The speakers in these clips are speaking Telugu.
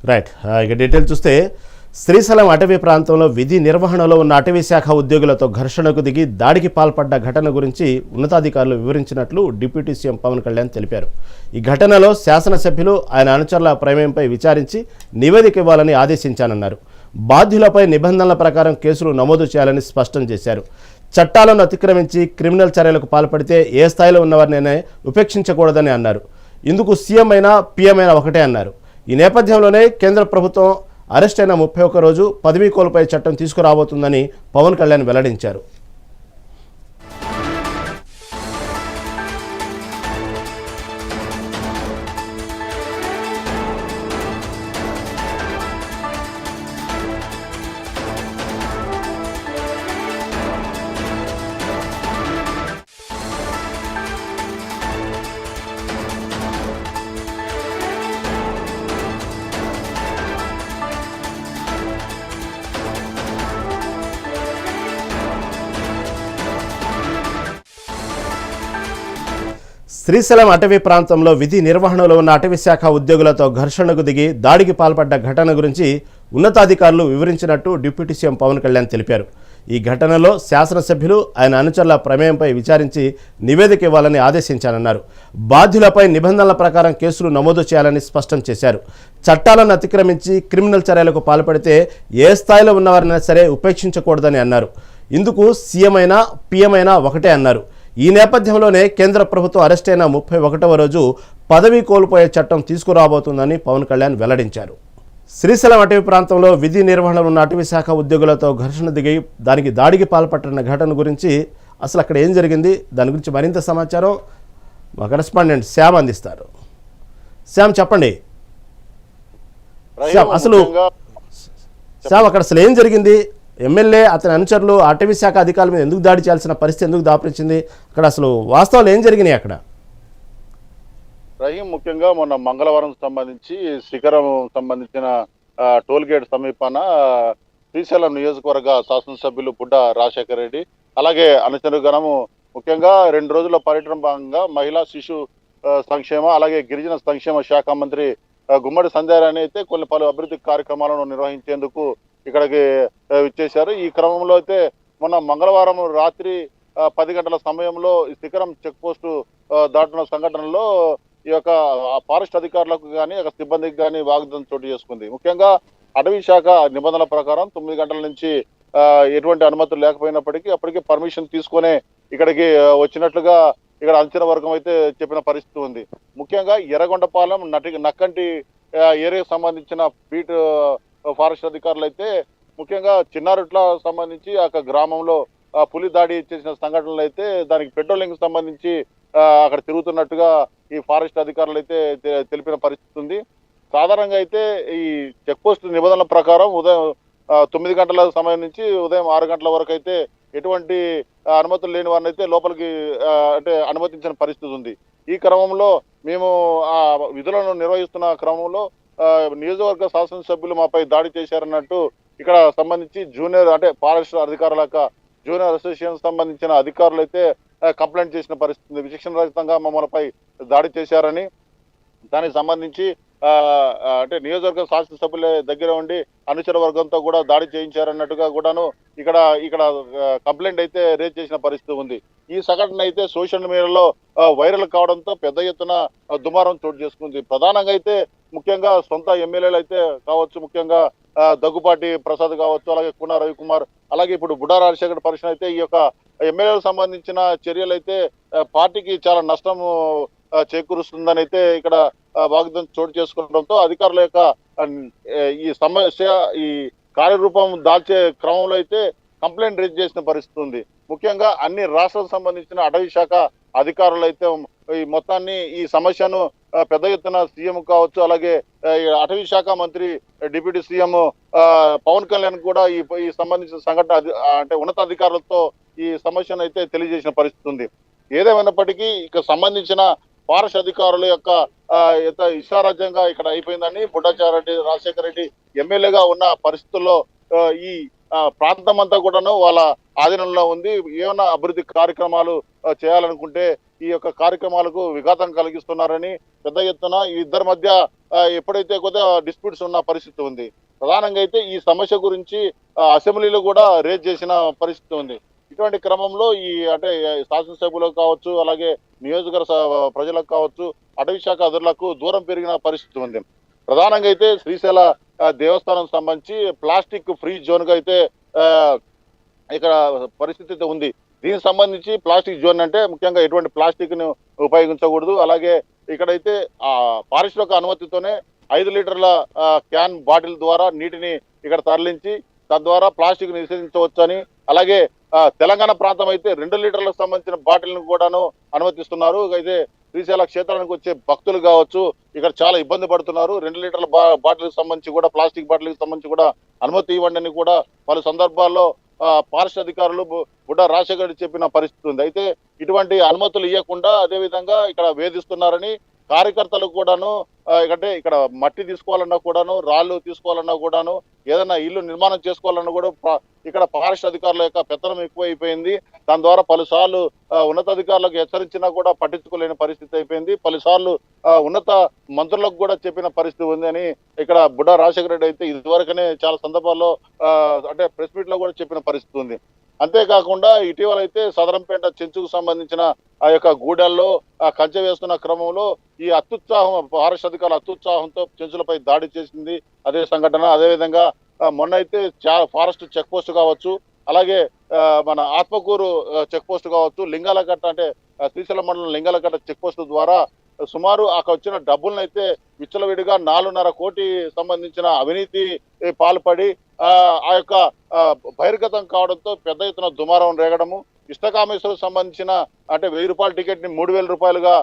రైట్. ఇక డీటెయిల్ చూస్తే శ్రీశైలం అటవీ ప్రాంతంలో విధి నిర్వహణలో ఉన్న అటవీ శాఖ ఉద్యోగులతో ఘర్షణకు దిగి దాడికి పాల్పడ్డ ఘటన గురించి ఉన్నతాధికారులు వివరించినట్లు డిప్యూటీ సీఎం పవన్ కళ్యాణ్ తెలిపారు. ఈ ఘటనలో శాసనసభ్యులు ఆయన అనుచరుల ప్రమేయంపై విచారించి నివేదిక ఇవ్వాలని ఆదేశించానన్నారు. బాధ్యులపై నిబంధనల ప్రకారం కేసులు నమోదు చేయాలని స్పష్టం చేశారు. చట్టాలను అతిక్రమించి క్రిమినల్ చర్యలకు పాల్పడితే ఏ స్థాయిలో ఉన్నవారినైనా ఉపేక్షించకూడదని అన్నారు. ఇందుకు సీఎం అయినా పీఎం అయినా ఒకటే అన్నారు. ఈ నేపథ్యంలోనే కేంద్ర ప్రభుత్వం అరెస్ట్ అయిన 31 రోజు పదవీ కోల్పోయే చట్టం తీసుకురాబోతుందని పవన్ కళ్యాణ్ వెల్లడించారు. శ్రీశైలం అటవీ ప్రాంతంలో విధి నిర్వహణలో ఉన్న అటవీ శాఖ ఉద్యోగులతో ఘర్షణకు దిగి దాడికి పాల్పడ్డ ఘటన గురించి ఉన్నతాధికారులు వివరించినట్టు డిప్యూటీ సీఎం పవన్ కళ్యాణ్ తెలిపారు. ఈ ఘటనలో శాసనసభ్యులు ఆయన అనుచరుల ప్రమేయంపై విచారించి నివేదిక ఇవ్వాలని ఆదేశించానన్నారు. బాధ్యులపై నిబంధనల ప్రకారం కేసులు నమోదు చేయాలని స్పష్టం చేశారు. చట్టాలను అతిక్రమించి క్రిమినల్ చర్యలకు పాల్పడితే ఏ స్థాయిలో ఉన్నవారైనా సరే ఉపేక్షించకూడదని అన్నారు. ఇందుకు సీఎం అయినా పీఎం అయినా ఒకటే అన్నారు. ఈ నేపథ్యంలోనే కేంద్ర ప్రభుత్వం అరెస్ట్ అయిన 31వ రోజు పదవీ కోల్పోయే చట్టం తీసుకురాబోతుందని పవన్ కళ్యాణ్ వెల్లడించారు. శ్రీశైలం అటవీ ప్రాంతంలో విధి నిర్వహణలో ఉన్న అటవీ శాఖ ఉద్యోగులతో ఘర్షణ దిగి దాడికి పాల్పట్టిన ఘటన గురించి అసలు అక్కడ ఏం జరిగింది, దాని గురించి మరింత సమాచారం మా కరెస్పాండెంట్ శ్యామ్ అందిస్తారు. శ్యామ్ చెప్పండి. శ్యామ్ అక్కడ అసలు ఏం జరిగింది? ఎమ్మెల్యే అతని అనుచరులు అటవీ శాఖ అధికారుల మీద ఎందుకు దాడి చేయాల్సిన పరిస్థితి ఎందుకు దాపరించింది? అక్కడ అసలు వాస్తవాలు ఏం జరిగినాయి అక్కడ? రహీం, ముఖ్యంగా మొన్న మంగళవారం సంబంధించి శిఖరం సంబంధించిన టోల్ గేట్ సమీపాన శ్రీశైలం నియోజకవర్గ శాసనసభ్యులు బుడ్డ రాజశేఖర రెడ్డి అలాగే అనుచరుగణము ముఖ్యంగా 2 రోజుల పర్యటన భాగంగా మహిళా శిశు సంక్షేమ అలాగే గిరిజన సంక్షేమ శాఖ మంత్రి గుమ్మడి సంధ్యారాణి అయితే పలు అభివృద్ధి కార్యక్రమాలను నిర్వహించేందుకు ఇక్కడికి ఇచ్చేశారు. ఈ క్రమంలో అయితే మొన్న మంగళవారం రాత్రి 10 గంటల సమయంలో శిఖరం చెక్ పోస్టు దాటున్న సంఘటనలో ఈ యొక్క ఫారెస్ట్ అధికారులకు కానీ సిబ్బందికి కానీ వాగ్దానం చోటు చేసుకుంది. ముఖ్యంగా అటవీ శాఖ నిబంధనల ప్రకారం 9 గంటల నుంచి ఎటువంటి అనుమతులు లేకపోయినప్పటికీ అప్పటికే పర్మిషన్ తీసుకునే ఇక్కడికి వచ్చినట్లుగా ఇక్కడ అంచనా వర్గం అయితే చెప్పిన పరిస్థితి ఉంది. ముఖ్యంగా ఎర్రగొండపాలెం నక్కంటి ఏరియాకు సంబంధించిన బీట్ ఫారెస్ట్ అధికారులు అయితే ముఖ్యంగా చిన్నారుట్ల సంబంధించి అక్కడ గ్రామంలో పులి దాడి చేసిన సంఘటనలు అయితే దానికి పెట్రోలింగ్ సంబంధించి అక్కడ తిరుగుతున్నట్టుగా ఈ ఫారెస్ట్ అధికారులు అయితే తెలిపిన పరిస్థితి ఉంది. సాధారణంగా అయితే ఈ చెక్ పోస్ట్ నిబంధనల ప్రకారం ఉదయం 9 గంటల సమయం నుంచి ఉదయం 6 గంటల వరకు అయితే ఎటువంటి అనుమతులు లేని వారిని అయితే లోపలికి అనుమతించిన పరిస్థితి ఉంది. ఈ క్రమంలో మేము ఆ విధులను నిర్వహిస్తున్న క్రమంలో నియోజకవర్గ శాసనసభ్యులు మాపై దాడి చేశారన్నట్టు ఇక్కడ సంబంధించి జూనియర్ ఫారెస్ట్ అధికారుల జూనియర్ అసోసియేషన్ సంబంధించిన అధికారులు అయితే కంప్లైంట్ చేసిన పరిస్థితి. విచక్షణ రహితంగా మమ్మల్పై దాడి చేశారని దానికి సంబంధించి నియోజకవర్గ శాసనసభ్యుల దగ్గర ఉండి అనుచర వర్గంతో కూడా దాడి చేయించారన్నట్టుగా కూడాను ఇక్కడ కంప్లైంట్ అయితే రేజ్ చేసిన పరిస్థితి ఉంది. ఈ సంఘటన అయితే సోషల్ మీడియాలో వైరల్ కావడంతో పెద్ద ఎత్తున దుమారం చోటు చేసుకుంది. ప్రధానంగా అయితే ముఖ్యంగా సొంత ఎమ్మెల్యేలు అయితే కావచ్చు, ముఖ్యంగా దగ్గుపాటి ప్రసాద్ కావచ్చు, అలాగే కూన రవికుమార్, అలాగే ఇప్పుడు బుడ్డా రాజశేఖర పరిశ్రమ అయితే ఈ యొక్క ఎమ్మెల్యేలకు సంబంధించిన చర్యలు అయితే పార్టీకి చాలా నష్టం చేకూరుస్తుందని అయితే ఇక్కడ వాగ్దానం చోటు చేసుకోవడంతో అధికారుల యొక్క ఈ సమస్య ఈ కార్యరూపం దాల్చే క్రమంలో అయితే కంప్లైంట్ రేజ్ చేసిన పరిస్థితి ఉంది. ముఖ్యంగా అన్ని రాష్ట్రాలకు సంబంధించిన అటవీ శాఖ అధికారులు అయితే ఈ మొత్తాన్ని ఈ సమస్యను పెద్ద ఎత్తున సీఎం కావచ్చు, అలాగే అటవీ శాఖ మంత్రి డిప్యూటీ సీఎం పవన్ కళ్యాణ్ కూడా ఈ సంబంధించిన సంఘటన ఉన్నతాధికారులతో ఈ సమస్యను అయితే తెలియజేసిన పరిస్థితి ఉంది. ఏదేమైనప్పటికీ ఇక సంబంధించిన ఫారెస్ట్ అధికారుల యొక్క ఇష్టారాజ్యంగా ఇక్కడ అయిపోయిందని బుడ్డాచారెడ్డి రాజశేఖర రెడ్డి ఎమ్మెల్యేగా ఉన్న పరిస్థితుల్లో ఈ ప్రాంతం అంతా కూడాను వాళ్ళ ఆధీనంలో ఉంది. ఏమన్నా అభివృద్ధి కార్యక్రమాలు చేయాలనుకుంటే ఈ యొక్క కార్యక్రమాలకు విఘాతం కలిగిస్తున్నారని పెద్ద ఎత్తున ఈ ఇద్దరి మధ్య ఎప్పుడైతే కొద్దిగా డిస్ప్యూట్స్ ఉన్న పరిస్థితి ఉంది. ప్రధానంగా అయితే ఈ సమస్య గురించి అసెంబ్లీలో కూడా రేజ్ చేసిన పరిస్థితి ఉంది. ఇటువంటి క్రమంలో ఈ అంటే శాసనసభ్యులకు కావచ్చు, అలాగే నియోజకవర్గ ప్రజలకు కావచ్చు, అటవీ శాఖ అధికారులకు దూరం పెరిగిన పరిస్థితి ఉంది. ప్రధానంగా అయితే శ్రీశైల దేవస్థానం సంబంధించి ప్లాస్టిక్ ఫ్రీ జోన్ గా అయితే ఇక్కడ పరిస్థితి ఉంది. దీనికి సంబంధించి ప్లాస్టిక్ జోన్ అంటే ముఖ్యంగా ఎటువంటి ప్లాస్టిక్ ను ఉపయోగించకూడదు. అలాగే ఇక్కడైతే పారిశ్రామిక అనుమతితోనే 5 లీటర్ల క్యాన్ బాటిల్ ద్వారా నీటిని ఇక్కడ తరలించి తద్వారా ప్లాస్టిక్ నిషేధించవచ్చని, అలాగే తెలంగాణ ప్రాంతం అయితే 2 లీటర్లకు సంబంధించిన బాటిల్ను కూడాను అనుమతిస్తున్నారు. అయితే శ్రీశైల క్షేత్రానికి వచ్చే భక్తులు కావచ్చు ఇక్కడ చాలా ఇబ్బంది పడుతున్నారు. 2 లీటర్ల బాటిల్కి సంబంధించి కూడా ప్లాస్టిక్ బాటిల్కి సంబంధించి కూడా అనుమతి ఇవ్వండి అని కూడా పలు సందర్భాల్లో ఫారెస్ట్ అధికారులు బుడ్డ రాజశేఖర్ రెడ్డి చెప్పిన పరిస్థితి ఉంది. అయితే ఇటువంటి అనుమతులు ఇవ్వకుండా అదేవిధంగా ఇక్కడ వేధిస్తున్నారని కార్యకర్తలు కూడాను అంటే ఇక్కడ మట్టి తీసుకోవాలన్నా కూడాను, రాళ్ళు తీసుకోవాలన్నా కూడాను, ఏదైనా ఇల్లు నిర్మాణం చేసుకోవాలన్నా కూడా ఇక్కడ ఫారెస్ట్ అధికారుల యొక్క పెత్తనం ఎక్కువైపోయింది. దాని ద్వారా పలుసార్లు ఉన్నతాధికారులకు హెచ్చరించినా కూడా పట్టించుకోలేని పరిస్థితి అయిపోయింది. పలుసార్లు ఉన్నత మంత్రులకు కూడా చెప్పిన పరిస్థితి ఉంది అని ఇక్కడ బుడ్డ రాజశేఖర రెడ్డి అయితే ఇదివరకనే చాలా సందర్భాల్లో అంటే ప్రెస్ మీట్ లో కూడా చెప్పిన పరిస్థితి ఉంది. అంతేకాకుండా ఇటీవల అయితే సదరంపేట చెంచుకు సంబంధించిన ఆ యొక్క గూడెల్లో కంచె వేస్తున్న క్రమంలో ఈ అత్యుత్సాహం ఫారెస్ట్ అధికారులు అత్యుత్సాహంతో చెంచులపై దాడి చేసింది అదే సంఘటన. అదేవిధంగా మొన్న అయితే ఫారెస్ట్ చెక్ పోస్ట్ కావచ్చు, అలాగే మన ఆత్మకూరు చెక్ పోస్ట్ కావచ్చు, లింగాలకట్ట అంటే శ్రీశైలం మండలం లింగాలకట్ట చెక్ పోస్ట్ ద్వారా సుమారు అక్కడ వచ్చిన డబ్బులను అయితే విచ్చలవిడిగా 4.5 కోటి సంబంధించిన అవినీతి పాల్పడి ఆ యొక్క బహిర్గతం కావడంతో పెద్ద ఎత్తున దుమారం రేగడము, ఇష్టకామేశ్వరకు సంబంధించిన అంటే 1000 రూపాయల టికెట్ ని 3000 రూపాయలుగా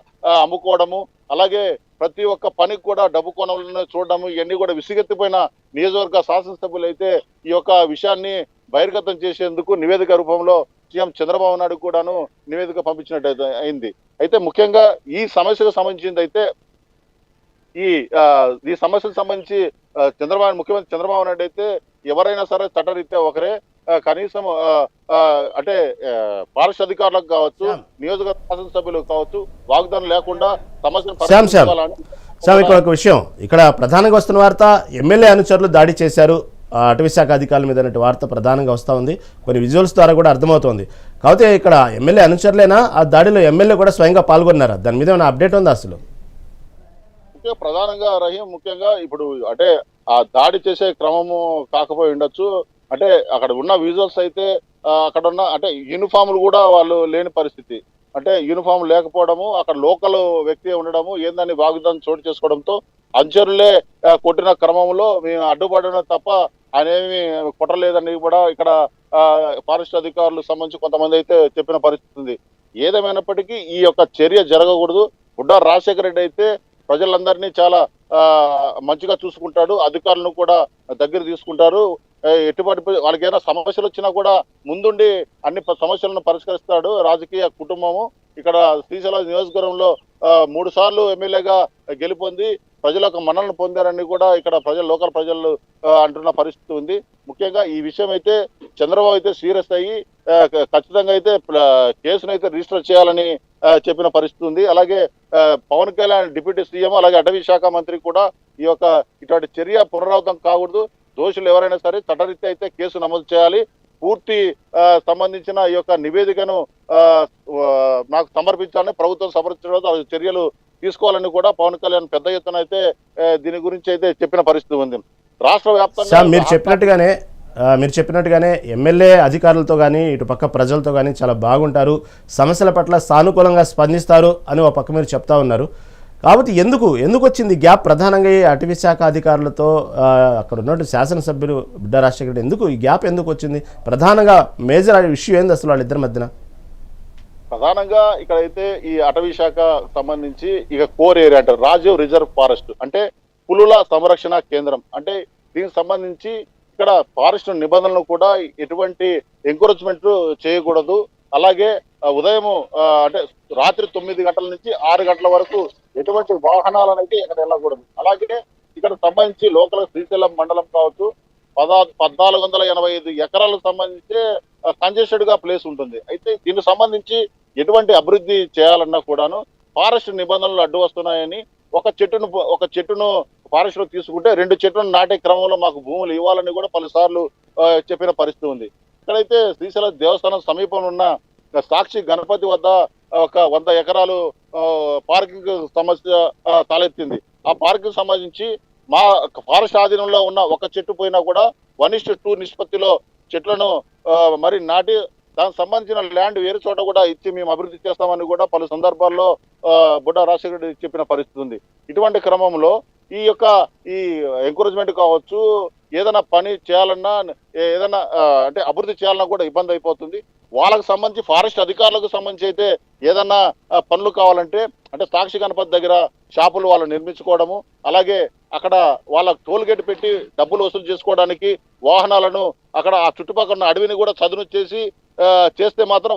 అమ్ముకోవడము, అలాగే ప్రతి ఒక్క పనికి కూడా డబ్బు కొనలను చూడడము, ఇవన్నీ కూడా విసిగెత్తిపోయిన నియోజకవర్గ శాసనసభ్యులు అయితే ఈ యొక్క విషయాన్ని బహిర్గతం చేసేందుకు నివేదిక రూపంలో సీఎం చంద్రబాబు నాయుడు కూడాను నివేదిక పంపించినట్టు అయింది. అయితే ముఖ్యంగా ఈ సమస్యకు సంబంధించింది అయితే ఈ సమస్యకు సంబంధించి ముఖ్యమంత్రి చంద్రబాబు నాయుడు అయితే ఎవరైనా సరే చట్టరీత్యా ఒకరే, కనీసం అంటే ఫారెస్ట్ అధికారులకు కావచ్చు, నియోజకవర్గ శాసనసభ్యులకు కావచ్చు వాగ్దానం లేకుండా సమస్యను ఇక్కడ ఒక విషయం, ఇక్కడ ప్రధానంగా వస్తున్న వార్త ఎమ్మెల్యే అనుచరులు దాడి చేశారు అటవీ శాఖ అధికారుల మీద అనే వార్త ప్రధానంగా వస్తూ ఉంది. కొన్ని విజువల్స్ ద్వారా కూడా అర్థమవుతోంది. కాకపోతే ఇక్కడ ఎమ్మెల్యే అనుచరులేనా, ఆ దాడిలో ఎమ్మెల్యే కూడా స్వయంగా పాల్గొన్నారా? దాని మీద ఏమైనా అప్డేట్ ఉందా అసలు? ప్రధానంగా రహీం ముఖ్యంగా ఇప్పుడు అంటే ఆ దాడి చేసే క్రమము కాకపోయి ఉండొచ్చు. అంటే అక్కడ ఉన్న విజువల్స్ అయితే అక్కడ ఉన్న అంటే యూనిఫామ్లు కూడా వాళ్ళు లేని పరిస్థితి, అంటే యూనిఫామ్ లేకపోవడము, అక్కడ లోకల్ వ్యక్తి ఉండడము, ఏందని వాగ్దానం చోటు చేసుకోవడంతో అనుచరులే కొట్టిన క్రమంలో మేము అడ్డుపడడం తప్ప ఆయన ఏమి కొట్టలేదని కూడా ఇక్కడ ఫారెస్ట్ అధికారులకు సంబంధించి కొంతమంది అయితే చెప్పిన పరిస్థితి ఉంది. ఏదేమైనప్పటికీ ఈ యొక్క చర్య జరగకూడదు. బుడ్డ రాజశేఖర రెడ్డి అయితే ప్రజలందరినీ చాలా మంచిగా చూసుకుంటాడు, అధికారులను కూడా దగ్గర తీసుకుంటారు. ఎటువంటి వాళ్ళకి ఏదైనా సమస్యలు వచ్చినా కూడా ముందుండి అన్ని సమస్యలను పరిష్కరిస్తాడు. రాజకీయ కుటుంబము ఇక్కడ శ్రీశైలం నియోజకవర్గంలో 3 సార్లు ఎమ్మెల్యేగా గెలుపొంది ప్రజల యొక్క మన్ననలు పొందారని కూడా ఇక్కడ లోకల్ ప్రజలు అంటున్న పరిస్థితి ఉంది. ముఖ్యంగా ఈ విషయం అయితే చంద్రబాబు అయితే సీరియస్ అయ్యి ఖచ్చితంగా అయితే కేసును అయితే రిజిస్టర్ చేయాలని చెప్పిన పరిస్థితి ఉంది. అలాగే పవన్ కళ్యాణ్ డిప్యూటీ సీఎం అలాగే అటవీ శాఖ మంత్రి కూడా ఈ యొక్క ఇటువంటి చర్య పునరావృతం కాకూడదు, దోషులు ఎవరైనా సరే చట్టరీత్యా అయితే కేసు నమోదు చేయాలి, పూర్తి సంబంధించిన ఈ యొక్క నివేదికను నాకు సమర్పించాలని ప్రభుత్వం సమర్పించడం చర్యలు తీసుకోవాలని కూడా పవన్ కళ్యాణ్ పెద్ద ఎత్తున అయితే దీని గురించి అయితే చెప్పిన పరిస్థితి ఉంది. రాష్ట్ర వ్యాప్తంగా మీరు చెప్పినట్టుగానే ఎమ్మెల్యే అధికారులతో కానీ ఇటు పక్క ప్రజలతో కానీ చాలా బాగుంటారు, సమస్యల పట్ల సానుకూలంగా స్పందిస్తారు అని ఒక పక్క మీరు చెప్తా ఉన్నారు. కాబట్టి ఎందుకు వచ్చింది గ్యాప్? ప్రధానంగా ఈ అటవీ శాఖ అధికారులతో అక్కడ ఉన్నటువంటి శాసనసభ్యులు బుడ్డ రాజశేఖర రెడ్డి ఎందుకు ఈ గ్యాప్ ఎందుకు వచ్చింది? ప్రధానంగా మేజర్ ఇష్యూ ఏంది అసలు వాళ్ళిద్దరి మధ్యన? ప్రధానంగా ఇక్కడైతే ఈ అటవీ శాఖ సంబంధించి ఇక కోర్ ఏరియా అంటారు, రాజీవ్ రిజర్వ్ ఫారెస్ట్ అంటే పులుల సంరక్షణ కేంద్రం. అంటే దీనికి సంబంధించి ఇక్కడ ఫారెస్ట్ నిబంధనలు కూడా ఎటువంటి ఎంకరేజ్మెంట్ చేయకూడదు. అలాగే ఉదయం అంటే రాత్రి 9 గంటల నుంచి 6 గంటల వరకు ఎటువంటి వాహనాలను అయితే ఇక్కడ వెళ్ళకూడదు. అలాగే ఇక్కడ సంబంధించి లోకల్ శ్రీశైలం మండలం కావచ్చు 1485 ఎకరాలకు సంబంధించి కంజెస్టెడ్ గా ప్లేస్ ఉంటుంది. అయితే దీనికి సంబంధించి ఎటువంటి అభివృద్ధి చేయాలన్నా కూడాను ఫారెస్ట్ నిబంధనలు అడ్డు వస్తున్నాయని ఒక చెట్టును ఫారెస్ట్ లో తీసుకుంటే 2 చెట్లను నాటే క్రమంలో మాకు భూములు ఇవ్వాలని కూడా పలుసార్లు చెప్పిన పరిస్థితి ఉంది. ఇక్కడైతే శ్రీశైలం దేవస్థానం సమీపంలో ఉన్న సాక్షి గణపతి వద్ద ఒక 100 ఎకరాలు పార్కింగ్ సమస్య తలెత్తింది. ఆ పార్కింగ్ సంబంధించి మా ఫారెస్ట్ ఆధీనంలో ఉన్న ఒక చెట్టు పోయినా కూడా 1:2 నిష్పత్తిలో చెట్లను మరి నాటి దానికి సంబంధించిన ల్యాండ్ వేరే చోట కూడా ఇచ్చి మేము అభివృద్ధి చేస్తామని కూడా పలు సందర్భాల్లో బుడ్డా రాజశేఖర రెడ్డి చెప్పిన పరిస్థితి ఉంది. ఇటువంటి క్రమంలో ఈ ఎంకరేజ్మెంట్ కావచ్చు, ఏదైనా పని చేయాలన్నా ఏదైనా అంటే అభివృద్ధి చేయాలన్నా కూడా ఇబ్బంది అయిపోతుంది. వాళ్ళకు సంబంధించి ఫారెస్ట్ అధికారులకు సంబంధించి అయితే ఏదన్నా పనులు కావాలంటే అంటే సాక్షి గణపతి దగ్గర షాపులు వాళ్ళు నిర్మించుకోవడము, అలాగే అక్కడ వాళ్ళ టోల్ గేట్ పెట్టి డబ్బులు వసూలు చేసుకోవడానికి వాహనాలను అక్కడ ఆ చుట్టుపక్కల ఉన్న అడవిని కూడా చదును చేసి చేస్తే మాత్రం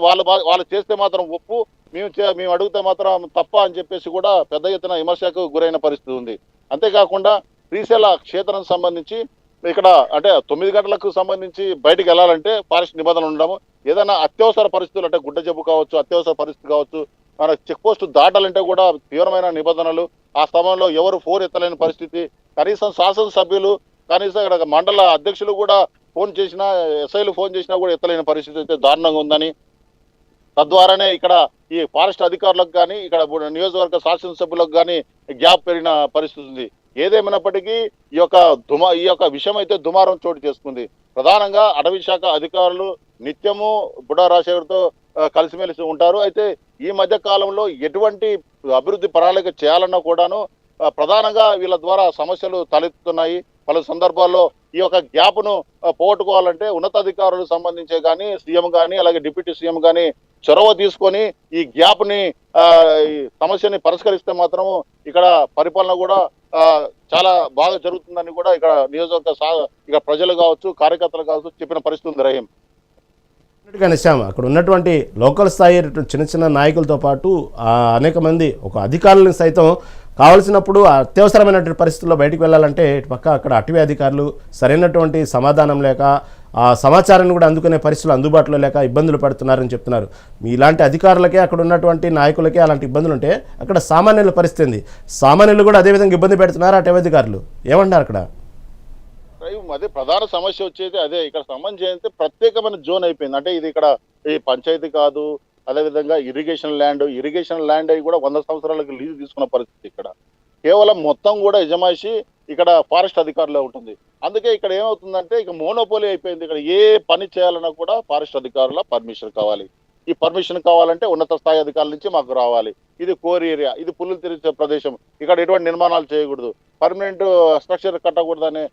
వాళ్ళు చేస్తే మాత్రం ఒప్పు, మేము అడిగితే మాత్రం తప్ప అని చెప్పేసి కూడా పెద్ద ఎత్తున విమర్శకు గురైన పరిస్థితి ఉంది. అంతేకాకుండా శ్రీశైల క్షేత్రానికి సంబంధించి ఇక్కడ అంటే 9 గంటలకు సంబంధించి బయటికి వెళ్ళాలంటే ఫారెస్ట్ నిబంధనలు ఉండడము, ఏదైనా అత్యవసర పరిస్థితులు అంటే గుడ్డ జబ్బు కావచ్చు, అత్యవసర పరిస్థితి కావచ్చు, మన చెక్ పోస్ట్ దాటాలంటే కూడా తీవ్రమైన నిబంధనలు. ఆ సమయంలో ఎవరు ఫోన్ ఎత్తలేని పరిస్థితి. కనీసం శాసనసభ్యులు, కనీసం ఇక్కడ మండల అధ్యక్షులు కూడా ఫోన్ చేసినా, ఎస్ఐలు ఫోన్ చేసినా కూడా ఎత్తలేని పరిస్థితి అయితే దారుణంగా ఉందని, తద్వారానే ఇక్కడ ఈ ఫారెస్ట్ అధికారులకు కానీ ఇక్కడ నియోజకవర్గ శాసనసభ్యులకు కానీ గ్యాప్ పెరిగిన పరిస్థితి ఉంది. ఏదేమైనప్పటికీ ఈ యొక్క విషయం అయితే దుమారం చోటు చేసుకుంది. ప్రధానంగా అటవీ శాఖ అధికారులు నిత్యము బుడ్డా రాజశేఖర్తో కలిసిమెలిసి ఉంటారు. అయితే ఈ మధ్య కాలంలో ఎటువంటి అభివృద్ధి ప్రణాళిక చేయాలన్నా కూడాను ప్రధానంగా వీళ్ళ ద్వారా సమస్యలు తలెత్తుతున్నాయి. పలు సందర్భాల్లో ఈ యొక్క గ్యాప్ను పోగొట్టుకోవాలంటే ఉన్నతాధికారులకు సంబంధించే కానీ సీఎం కానీ అలాగే డిప్యూటీ సీఎం కానీ చొరవ తీసుకొని ఈ గ్యాప్ని ఈ సమస్యని పరిష్కరిస్తే మాత్రము ఇక్కడ పరిపాలన కూడా చాలా బాగా జరుగుతుందని కూడా ఇక్కడ నియోజకవర్గ ప్రజలు కావచ్చు, కార్యకర్తలు కావచ్చు చెప్పిన పరిస్థితి ఉంది. రహీం శ్యామ్, అక్కడ ఉన్నటువంటి లోకల్ స్థాయి చిన్న చిన్న నాయకులతో పాటు అనేక మంది ఒక అధికారులను సైతం కావాల్సినప్పుడు అత్యవసరమైనటువంటి పరిస్థితుల్లో బయటకు వెళ్ళాలంటే ఇటు పక్క అక్కడ అటవీ అధికారులు సరైనటువంటి సమాధానం లేక ఆ సమాచారాన్ని కూడా అందుకునే పరిస్థితులు అందుబాటులో లేక ఇబ్బందులు పడుతున్నారని చెప్తున్నారు. మీ ఇలాంటి అధికారులకే అక్కడ ఉన్నటువంటి నాయకులకే అలాంటి ఇబ్బందులు ఉంటే అక్కడ సామాన్యుల పరిస్థితి సామాన్యులు కూడా అదేవిధంగా ఇబ్బంది పెడుతున్నారు అటవీ అధికారులు ఏమంటారు అక్కడ? అదే ప్రధాన సమస్య వచ్చేది అదే. ఇక్కడ సంబంధించి ప్రత్యేకమైన జోన్ అయిపోయింది. అంటే ఇది ఇక్కడ ఈ పంచాయతీ కాదు, అదేవిధంగా ఇరిగేషన్ ల్యాండ్ అయి కూడా 100 సంవత్సరాలకు లీజు తీసుకున్న పరిస్థితి. ఇక్కడ కేవలం మొత్తం కూడా యజమాయిషి ఇక్కడ ఫారెస్ట్ అధికారులే ఉంటుంది. అందుకే ఇక్కడ ఏమవుతుందంటే ఇక మోనోపోలీ అయిపోయింది. ఇక్కడ ఏ పని చేయాలన్నా కూడా ఫారెస్ట్ అధికారుల పర్మిషన్ కావాలి. ఈ పర్మిషన్ కావాలంటే ఉన్నత స్థాయి అధికారుల నుంచి మాకు రావాలి. ఇది కోర్ ఏరియా, ఇది పుల్లులు తిరిగే ప్రదేశం, ఇక్కడ ఎటువంటి నిర్మాణాలు చేయకూడదు, పర్మనెంట్ స్ట్రక్చర్ కట్టకూడదని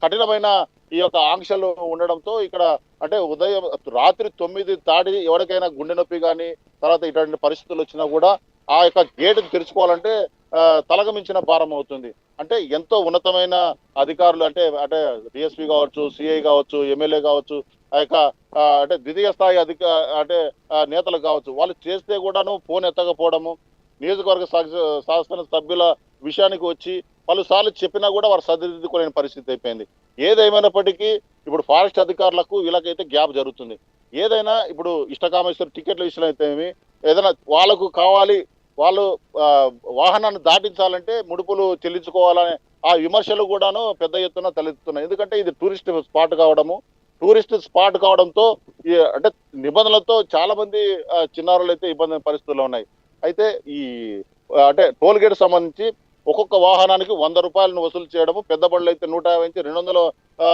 కఠినమైన ఈ యొక్క ఆంక్షలు ఉండడంతో ఇక్కడ అంటే రాత్రి 9 దాటి ఎవరికైనా గుండె నొప్పి కానీ తర్వాత ఇటువంటి పరిస్థితులు వచ్చినా కూడా ఆ యొక్క గేట్ తెరుచుకోవాలంటే తలగమించిన భారం అవుతుంది. అంటే ఎంతో ఉన్నతమైన అధికారులు అంటే డిఎస్పీ కావచ్చు, సిఐ కావచ్చు, ఎమ్మెల్యే కావచ్చు, ఆ యొక్క అంటే ద్వితీయ స్థాయి నేతలు కావచ్చు, వాళ్ళు చేస్తే కూడాను ఫోన్ ఎత్తకపోవడము, నియోజకవర్గ శాసన సభ్యుల విషయానికి వచ్చి పలుసార్లు చెప్పినా కూడా వారు సరిదిద్దుకోలేని పరిస్థితి అయిపోయింది. ఏదేమైనప్పటికీ ఇప్పుడు ఫారెస్ట్ అధికారులకు వీళ్ళకైతే గ్యాప్ జరుగుతుంది. ఏదైనా ఇప్పుడు ఇష్టకామేశ్వర టికెట్ల విషయంలో అయితే ఏదైనా వాళ్ళకు కావాలి, వాళ్ళు వాహనాన్ని దాటించాలంటే ముడుపులు చెల్లించుకోవాలనే ఆ విమర్శలు కూడాను పెద్ద ఎత్తున తలెత్తుతున్నాయి. ఎందుకంటే ఇది టూరిస్ట్ స్పాట్ కావడంతో అంటే నిబంధనలతో చాలా మంది చిన్నారులు అయితే ఇబ్బంది పరిస్థితుల్లో ఉన్నాయి. అయితే ఈ అంటే టోల్ గేట్ సంబంధించి ఒక్కొక్క వాహనానికి 100 రూపాయలను వసూలు చేయడము, పెద్ద బళ్ళు అయితే 150 నుంచి 200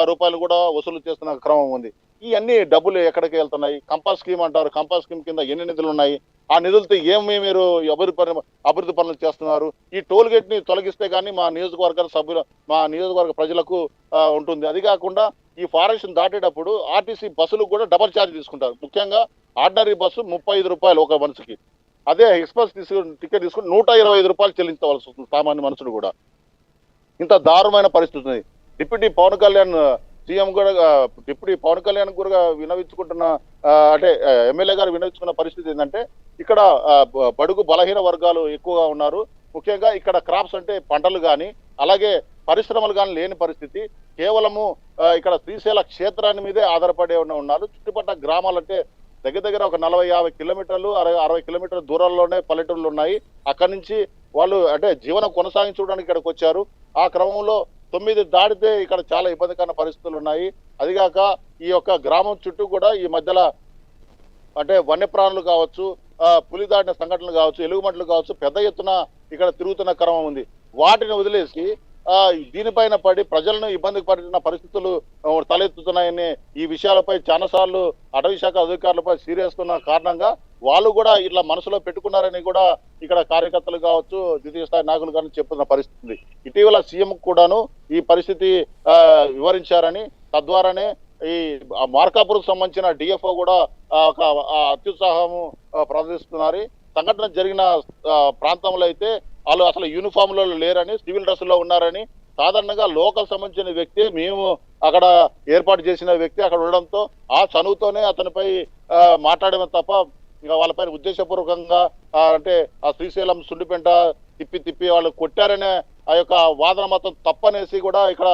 రూపాయలు కూడా వసూలు చేస్తున్న క్రమం ఉంది. ఈ అన్ని డబ్బులు ఎక్కడికి వెళ్తున్నాయి? కంపాస్ స్కీమ్ అంటారు. కంపాస్ స్కీమ్ కింద ఎన్ని నిధులు ఉన్నాయి? ఆ నిధులతో మీరు అభివృద్ధి పనులు చేస్తున్నారు? ఈ టోల్ గేట్ ని తొలగిస్తే కానీ మా నియోజకవర్గ ప్రజలకు ఉంటుంది. అది కాకుండా ఈ ఫారెస్ట్ దాటేటప్పుడు ఆర్టీసీ బస్సులు కూడా డబల్ ఛార్జ్ తీసుకుంటారు. ముఖ్యంగా ఆర్డినరీ బస్సు 35 రూపాయలు ఒక మనిషికి, అదే ఎక్స్ప్రెస్ టికెట్ తీసుకుని 125 రూపాయలు చెల్లించవలసి వస్తుంది సామాన్య మనుషులు కూడా. ఇంత దారుణమైన పరిస్థితి ఉంది. డిప్యూటీ పవన్ కళ్యాణ్ సీఎం కూడా డిప్యూటీ పవన్ కళ్యాణ్ కూడా వినవించుకుంటున్న అంటే ఎమ్మెల్యే గారు వినవించుకున్న పరిస్థితి ఏంటంటే ఇక్కడ బడుగు బలహీన వర్గాలు ఎక్కువగా ఉన్నారు. ముఖ్యంగా ఇక్కడ క్రాప్స్ అంటే పంటలు కానీ అలాగే పరిశ్రమలు కానీ లేని పరిస్థితి. కేవలము ఇక్కడ శ్రీశైల క్షేత్రాన్ని మీదే ఆధారపడి ఉన్నారు. చుట్టుపక్కల గ్రామాలంటే దగ్గర ఒక 40-50 కిలోమీటర్లు 60 కిలోమీటర్ల దూరంలోనే పల్లెటూళ్ళు ఉన్నాయి. అక్కడి నుంచి వాళ్ళు అంటే జీవనం కొనసాగించుకోవడానికి ఇక్కడికి వచ్చారు. ఆ క్రమంలో 9 దాటితే ఇక్కడ చాలా ఇబ్బందికరమైన పరిస్థితులు ఉన్నాయి. అదిగాక ఈ యొక్క గ్రామం చుట్టూ కూడా ఈ మధ్యలో అంటే వన్యప్రాణులు కావచ్చు, పులి దాడిన సంఘటనలు కావచ్చు, ఎలుగుబంట్లు కావచ్చు, పెద్ద ఎత్తున ఇక్కడ తిరుగుతున్న క్రమం ఉంది. వాటిని వదిలేసి దీనిపైన పడి ప్రజలను ఇబ్బంది పడుతున్న పరిస్థితులు తలెత్తుతున్నాయని ఈ విషయాలపై చాలాసార్లు అటవీ శాఖ అధికారులపై సీరియస్ ఉన్న కారణంగా వాళ్ళు కూడా ఇట్లా మనసులో పెట్టుకున్నారని కూడా ఇక్కడ కార్యకర్తలు కావచ్చు, ద్వితీయ స్థాయి నాయకులు కానీ చెప్తున్న పరిస్థితి. ఇటీవల సీఎం కూడాను ఈ పరిస్థితి వివరించారని, తద్వారానే ఈ మార్కాపురం సంబంధించిన డిఎఫ్ఓ కూడా ఒక అత్యుత్సాహము ప్రదర్శిస్తున్నారు. సంఘటన జరిగిన ప్రాంతంలో అయితే వాళ్ళు అసలు యూనిఫామ్ లో లేరని, సివిల్ డ్రెస్ లో ఉన్నారని, సాధారణంగా లోకల్ సంబంధించిన వ్యక్తి, మేము అక్కడ ఏర్పాటు చేసిన వ్యక్తి అక్కడ ఉండడంతో ఆ చనువుతోనే అతనిపై మాట్లాడమే తప్ప ఇంకా వాళ్ళపైన ఉద్దేశపూర్వకంగా అంటే ఆ శ్రీశైలం సుండిపెంట తిప్పి వాళ్ళు కొట్టారనే ఆ యొక్క వాదన మొత్తం తప్పనేసి కూడా ఇక్కడ